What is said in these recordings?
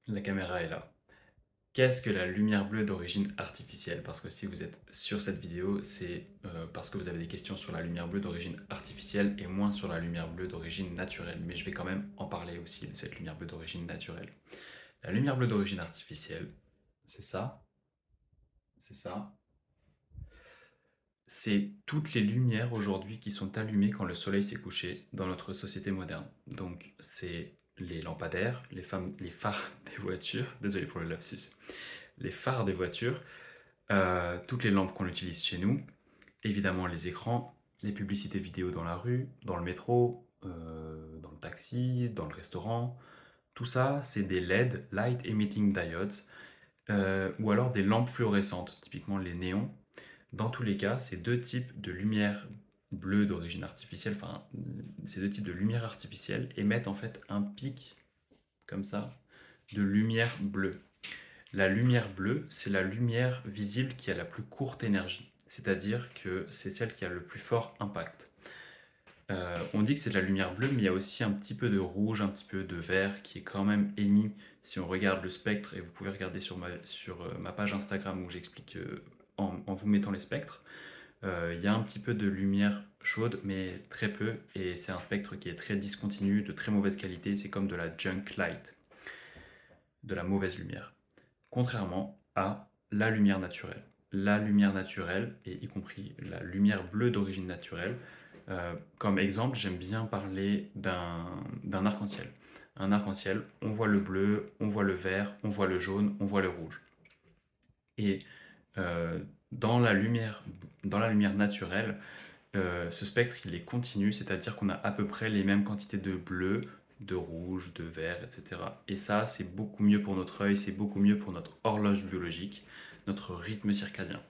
La caméra est là. Qu'est-ce que la lumière bleue d'origine artificielle? Parce que si vous êtes sur cette vidéo, c'est parce que vous avez des questions sur la lumière bleue d'origine artificielle et moins sur la lumière bleue d'origine naturelle. Mais je vais quand même en parler aussi de cette lumière bleue d'origine naturelle. La lumière bleue d'origine artificielle, c'est ça, c'est ça. C'est toutes les lumières aujourd'hui qui sont allumées quand le soleil s'est couché dans notre société moderne. Donc c'est les lampadaires, les phares des voitures, désolé pour le lapsus, les phares des voitures, toutes les lampes qu'on utilise chez nous, évidemment les écrans, les publicités vidéo dans la rue, dans le métro, dans le taxi, dans le restaurant. Tout ça, c'est des LED, Light Emitting Diodes, ou alors des lampes fluorescentes, typiquement les néons. Dans tous les cas, ces deux types de lumière bleue d'origine artificielle, enfin, ces deux types de lumière artificielle émettent en fait un pic, comme ça, de lumière bleue. La lumière bleue, c'est la lumière visible qui a la plus courte énergie, c'est-à-dire que c'est celle qui a le plus fort impact. On dit que c'est de la lumière bleue, mais il y a aussi un petit peu de rouge, un petit peu de vert qui est quand même émis si on regarde le spectre, et vous pouvez regarder sur ma page Instagram où j'explique en vous mettant les spectres. Il y a un petit peu de lumière chaude, mais très peu, et c'est un spectre qui est très discontinu, de très mauvaise qualité, c'est comme de la junk light, de la mauvaise lumière. Contrairement à la lumière naturelle. La lumière naturelle, et y compris la lumière bleue d'origine naturelle, comme exemple, j'aime bien parler d'un arc-en-ciel. Un arc-en-ciel, on voit le bleu, on voit le vert, on voit le jaune, on voit le rouge. Et euh, dans la lumière, dans la lumière naturelle, ce spectre, il est continu, c'est-à-dire qu'on a à peu près les mêmes quantités de bleu, de rouge, de vert, etc. Et ça, c'est beaucoup mieux pour notre œil, c'est beaucoup mieux pour notre horloge biologique, notre rythme circadien.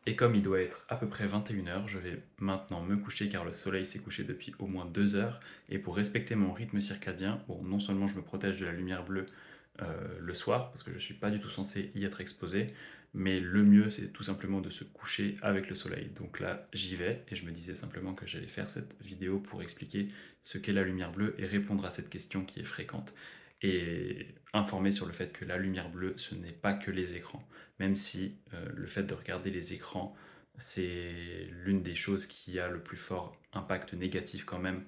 Et comme il doit être à peu près 21 h, je vais maintenant me coucher car le soleil s'est couché depuis au moins 2 heures. Et pour respecter mon rythme circadien, bon, non seulement je me protège de la lumière bleue le soir, parce que je ne suis pas du tout censé y être exposé, mais le mieux c'est tout simplement de se coucher avec le soleil. Donc là j'y vais et je me disais simplement que j'allais faire cette vidéo pour expliquer ce qu'est la lumière bleue et répondre à cette question qui est fréquente. Et informer sur le fait que la lumière bleue, ce n'est pas que les écrans, même si le fait de regarder les écrans, c'est l'une des choses qui a le plus fort impact négatif quand même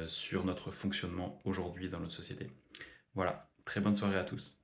sur notre fonctionnement aujourd'hui dans notre société. Voilà, très bonne soirée à tous.